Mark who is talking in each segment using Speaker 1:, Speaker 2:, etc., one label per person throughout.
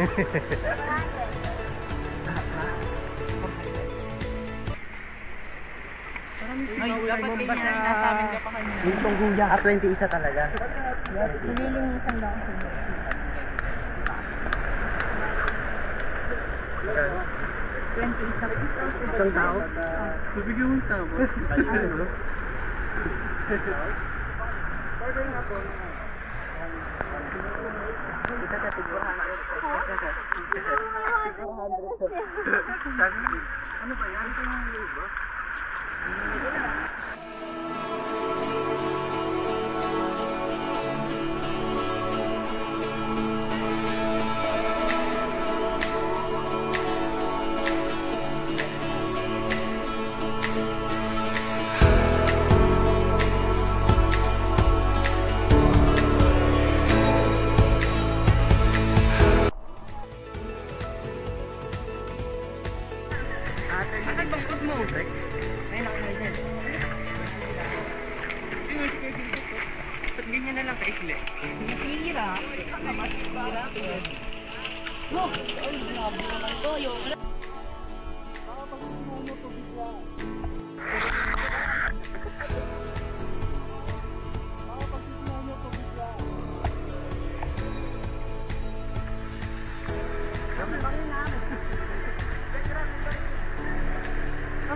Speaker 1: Ay, dapat ganyan nasabi ka pa kanina.
Speaker 2: Yung tungguya. 20 isa talaga.
Speaker 3: Nililinisan lang ako. 20 isa.
Speaker 2: Isang tao?
Speaker 1: Bibigyan mo tao.
Speaker 2: Kita ka sigurahan ako.
Speaker 1: Ano ba yan? Ito yung iba? Asan bang food mo? Ayun ako na dyan. Ba't ganyan na lang kaikli?
Speaker 3: Nasira. Masira. No! Ay, grabe naman to. Yung...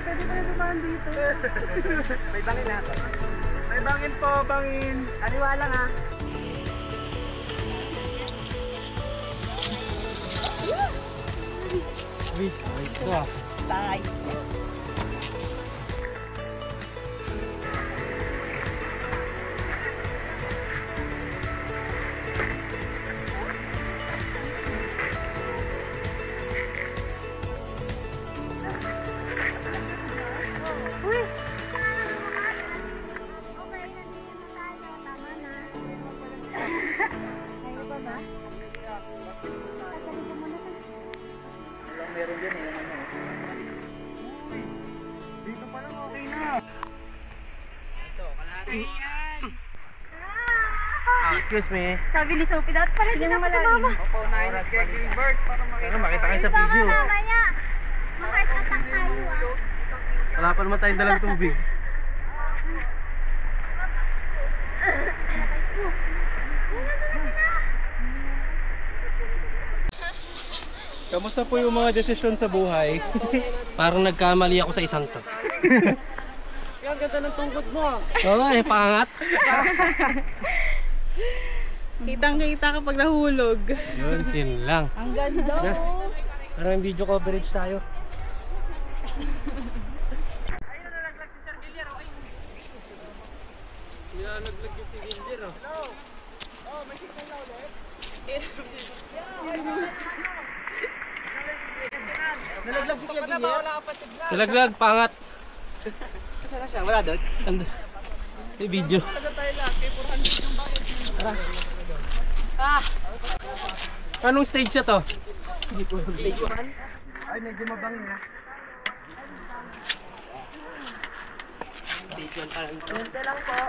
Speaker 1: Pwede tayo dumaan dito. May bangin na. May bangin po, bangin. Kaliwa lang ha.
Speaker 2: Uy, ayos to ah.
Speaker 3: Tay.
Speaker 1: Meron dyan eh. Dito pa lang okay na. Ito, kalahati yan.
Speaker 2: Excuse me.
Speaker 3: Sabi ni Sophie, dapat pala din ako sumama.
Speaker 1: Opo, na yung schedule bird para makita.
Speaker 2: Makita kayo sa video.
Speaker 3: Mamaya. Makakatak tayo ah.
Speaker 2: Wala pa naman tayong dalang tubig.
Speaker 1: Kamusta po yung mga desisyon sa buhay?
Speaker 2: Parang nagkamali ako sa isang to.
Speaker 1: Ang ganda ng tungkod mo.
Speaker 2: Oo nga eh, pangat.
Speaker 3: Kitang-kita kapag nahulog.
Speaker 2: Yun lang.
Speaker 3: Ang ganda oh.
Speaker 2: Parang video coverage tayo.
Speaker 1: Ayun, nalaglag si Sir Villar.
Speaker 2: Nalaglag yung si Ginger oh.
Speaker 1: Oh, may signal na ulit. Nalaglag si Kuya Villar. Wala ka pa signal.
Speaker 2: Nalaglag, pangat.
Speaker 1: Saan na siya? Wala doon?
Speaker 2: Ando. May video.
Speaker 1: Talaga tayo lang. Kay 400 yung bakit.
Speaker 2: Tara.
Speaker 3: Ah!
Speaker 2: Anong stage na to?
Speaker 1: Stage 1? Ay, medyo mabangin na.
Speaker 2: Stage 1 pa lang ito.
Speaker 3: Ito lang po.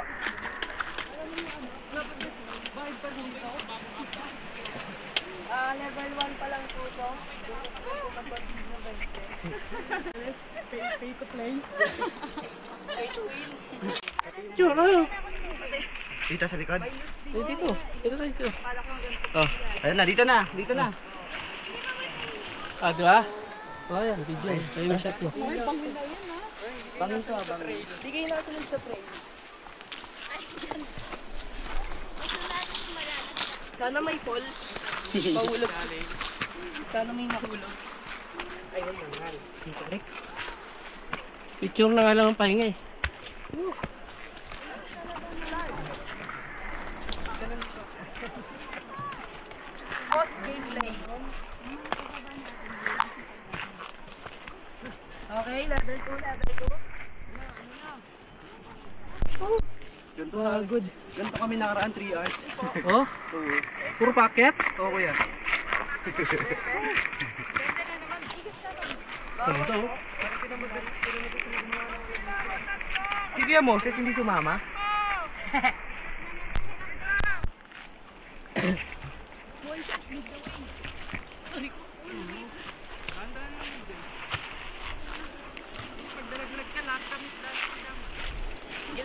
Speaker 3: Level 1 pa lang po ito.
Speaker 1: Pay to play.
Speaker 3: Pay to win.
Speaker 2: Yun, ano?
Speaker 1: Dito sa likod?
Speaker 2: Dito. Dito tayo dito. Oh.
Speaker 1: Ayun na, dito na. Dito na.
Speaker 2: Ah, di ba? Oh, yan, video. Ayun yung shot ko.
Speaker 1: Bangin to, bangin.
Speaker 3: Di kayo nakasunod sa tray. Sana may falls. Mahulog. Sana may mahulog.
Speaker 2: Picture na nga lang ang pahinga eh.
Speaker 3: Boss gameplay. Okay, level 2, level 2.
Speaker 1: Ganito
Speaker 2: Wow, good.
Speaker 1: Ganito kami nakaraan 3 hours.
Speaker 2: Oh?
Speaker 1: Oo.
Speaker 2: Puro packet?
Speaker 1: Oo, kuya.
Speaker 2: Ganito oh.
Speaker 1: Si Kuya Moses hindi sumama?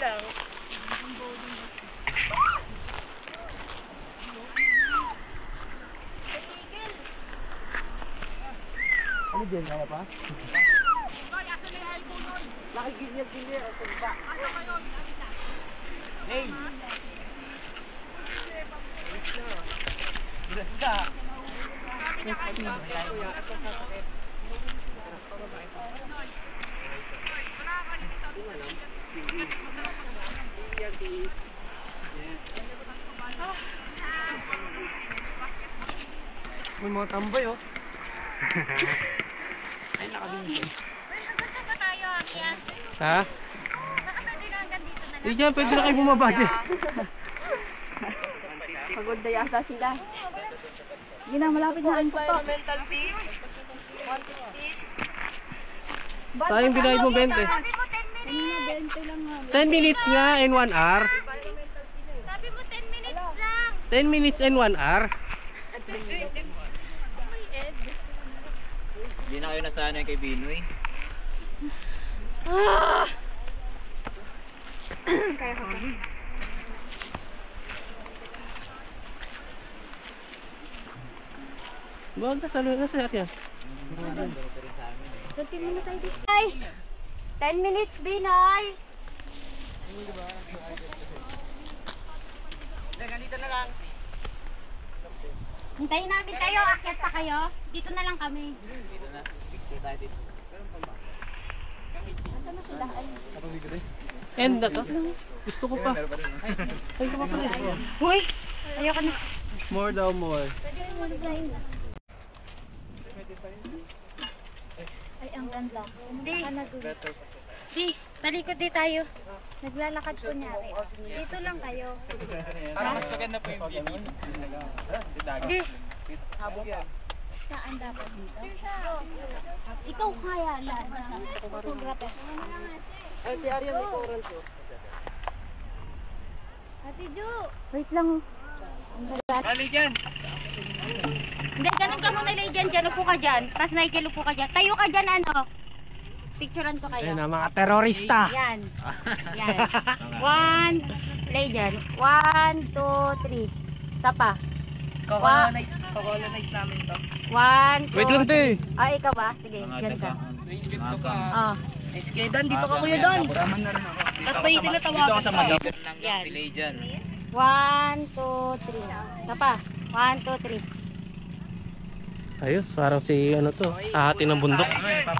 Speaker 3: lang.
Speaker 2: Ano dyan? Kaya pa?
Speaker 1: Hey! Basta! May mga tambay oh. Ay, nakabingin.
Speaker 2: Ha? Hindi dyan, pwede na kayo bumaba dyan.
Speaker 3: Pagod na yata sila. Hindi na, malapit na rin po to. Environmental fee. 150.
Speaker 2: Tayong binayad mo 20.
Speaker 3: Sabi mo 10 minutes. 20 lang nga.
Speaker 2: 10 minutes nga and 1 hour.
Speaker 3: Sabi mo 10 minutes lang.
Speaker 2: 10 minutes and 1 hour.
Speaker 1: Hindi na kayo nasanay kay Binoy.
Speaker 3: Ah! Kaya ko pa.
Speaker 2: Bawag na, salo na sa yan.
Speaker 3: Kunti muna tayo dito. Ay! 10 minutes, Binoy!
Speaker 1: Ganito na lang.
Speaker 3: Hintayin namin kayo. Akyat pa kayo. Dito na lang kami.
Speaker 1: Dito na. Picture tayo dito.
Speaker 3: Ito na sila.
Speaker 2: End na to? Gusto ko pa. Ay, ko pa pala.
Speaker 3: Uy! Ayoko na.
Speaker 2: More daw, more.
Speaker 3: Ay, ang ganda. Di, talikod di tayo. Naglalakad kunyari. Dito lang kayo.
Speaker 1: Mas maganda po yung view.
Speaker 3: Di. Saan dapat dito? Ikaw kaya lang. Photographer.
Speaker 1: Ay, si Arian may orange oh.
Speaker 3: Ate Ju. Wait lang.
Speaker 1: Bali dyan.
Speaker 3: Hindi, ganun ka muna lay dyan. Dyan, upo ka dyan. Tapos Nigel, upo ka dyan. Tayo ka dyan, ano? Picturean ko kayo.
Speaker 2: Ayun na, mga terorista.
Speaker 3: Yan. Yan. One. Lay dyan. 1, 2, 3. Sapa.
Speaker 4: Colonize namin to.
Speaker 3: 1, 2,
Speaker 2: Wait lang, te.
Speaker 3: Ah, ikaw ba? Sige, dyan ka. Oh.
Speaker 4: Eskedan, dito ka kuya doon. At may tinatawagan pa.
Speaker 3: Yan.
Speaker 1: Delay dyan.
Speaker 3: 1, 2, 3. Sapa. 1, 2, 3.
Speaker 2: Ayos, parang si ano to. Ahati ng bundok.
Speaker 1: Mga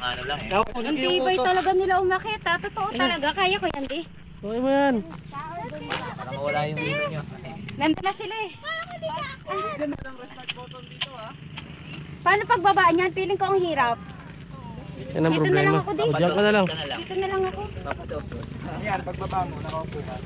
Speaker 1: ano lang eh.
Speaker 3: Ang tibay talaga nila umakit, ha? Totoo talaga. Kaya ko yan, di.
Speaker 2: Okay mo yan.
Speaker 1: Para mawala yung video nyo.
Speaker 3: Nandun na sila eh. Paano pagbabaan yan? Feeling ko ang hirap.
Speaker 2: Yan ang
Speaker 3: Dito na
Speaker 2: problema.
Speaker 3: lang ako, di.
Speaker 2: Diyan ka na lang.
Speaker 3: Dito na lang ako.
Speaker 1: Papadosos.
Speaker 5: Yan, pagbaba mo, nakaupo ka.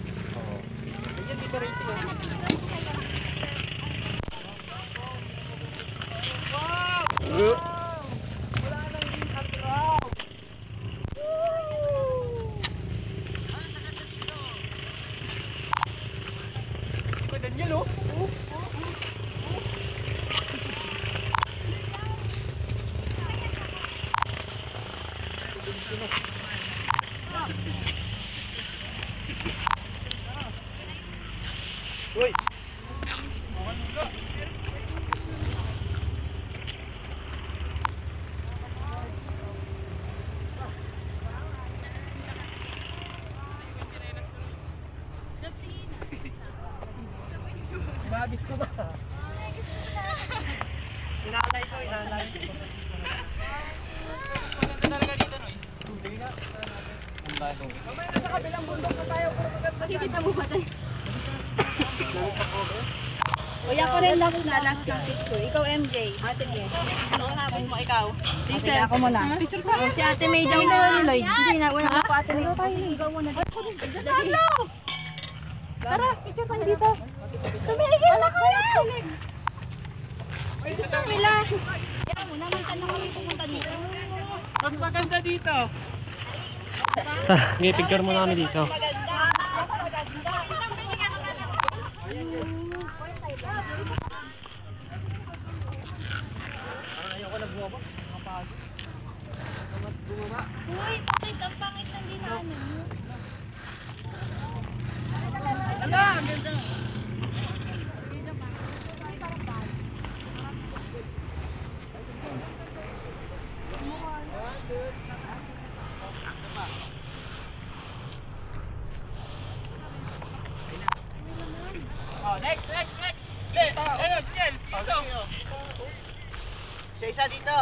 Speaker 5: Inabis ko ba? Inalay ko.
Speaker 1: Talaga dito no eh. Ang bagong.
Speaker 5: Sa kabilang bundok na tayo, puro maganda.
Speaker 3: Makikita mo ba tayo? Kuya ko rin lang na last yung picture. Ikaw MJ. Ate May. Ano habol mo ikaw?
Speaker 4: Diesel. Ako muna.
Speaker 3: Picture ko. Si Ate May daw na Lloyd. Hindi na, wala ko Ate May. Ikaw muna. Hello! Tara, picture tayo dito. Tumigil na kayo! Picture nila. Yan mo, naman na kami pumunta dito.
Speaker 5: Mas maganda dito.
Speaker 2: Okay, picture muna kami dito.
Speaker 3: Uy, bakit ang pangit ng
Speaker 5: Next. Ano, Piel? Dito.
Speaker 1: Isa-isa dito.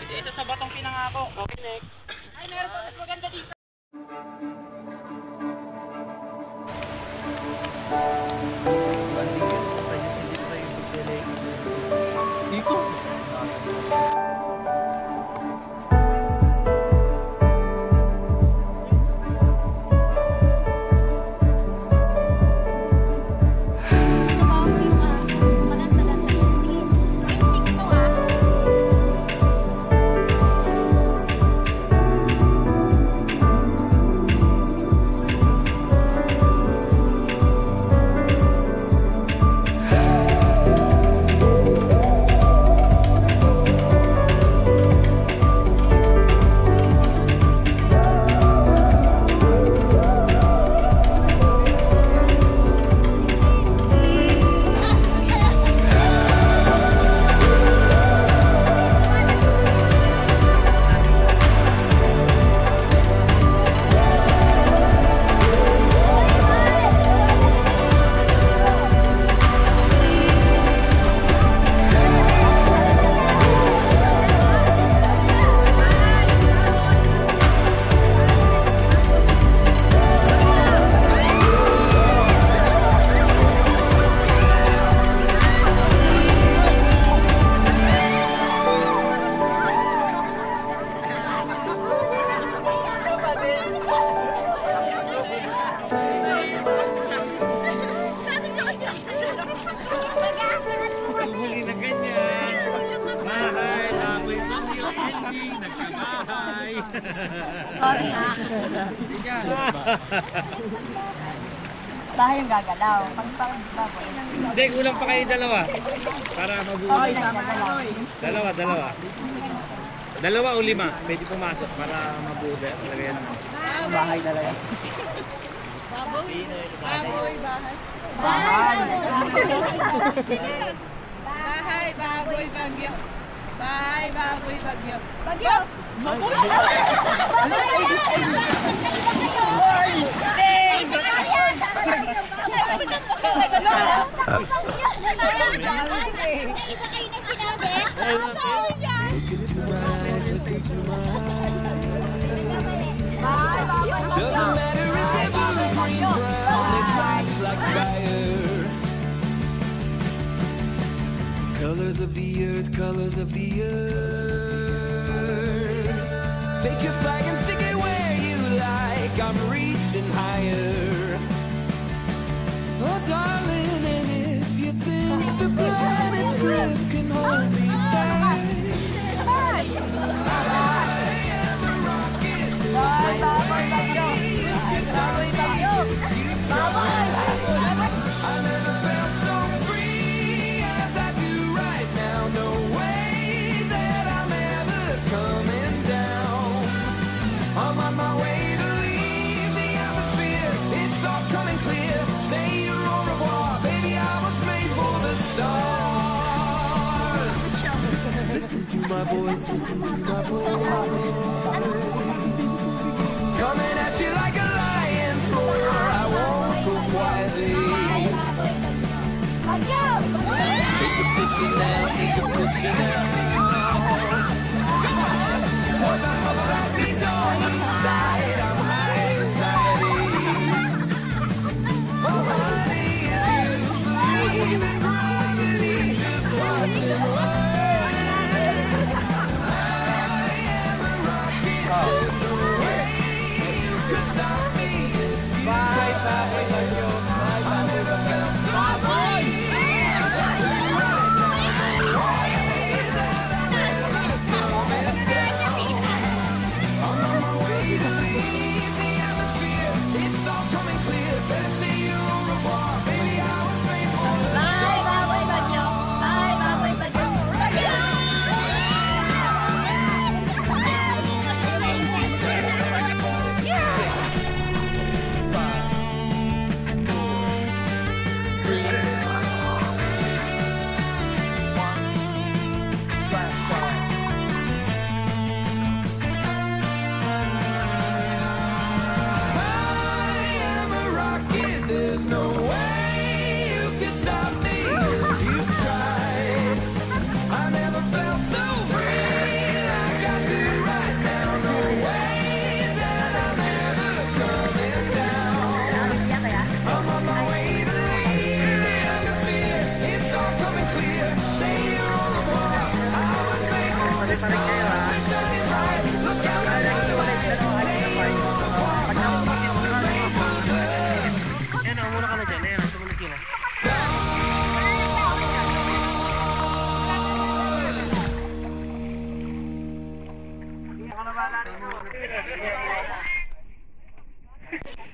Speaker 5: Isa-isa sa batong pinangako. Okay, next. Ay, meron pa mas maganda dito.
Speaker 2: Dito.
Speaker 6: Huli na ganyan. Bahay, amoy bagyo, ending, nagkabahay.
Speaker 3: Sorry ah. Bahay yung gagalaw. Pag-pag baboy.
Speaker 6: Hindi, kulang pa kayo dalawa. Para mabuhay. Dalawa. Dalawa o lima, pwede pumasok para mabuhay. Palagay naman.
Speaker 1: Bahay talaga.
Speaker 4: Bahay, baboy, bagyo. Bahay, baboy, bagyo.
Speaker 3: Bagyo!
Speaker 7: Doesn't matter if they're blue or green, brown, they flash like fire. Colors of the earth, colors of the earth. Take your flag and stick it where you like. I'm reaching higher. Oh, darling, and if you think the planet's grip can hold me back, I am a rocket. There's no way you can stop me. You try. I never felt so free as I do right now. No way that I'm ever coming down. I'm on my way to leave the atmosphere. It's all coming clear. Say your au revoir, baby. I was made for the stars. Listen to my voice, listen to my voice. Coming at you like a lion's roar. I won't go quietly. Take a picture now, take a picture now. What the hell would I be doing inside? I'm high society. Oh, honey, if you believe in gravity, just watch it work. I am a rocket.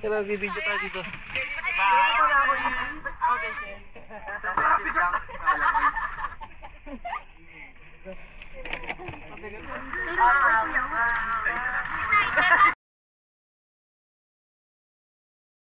Speaker 2: Kaya nag-video tayo dito.
Speaker 1: Bye! Okay,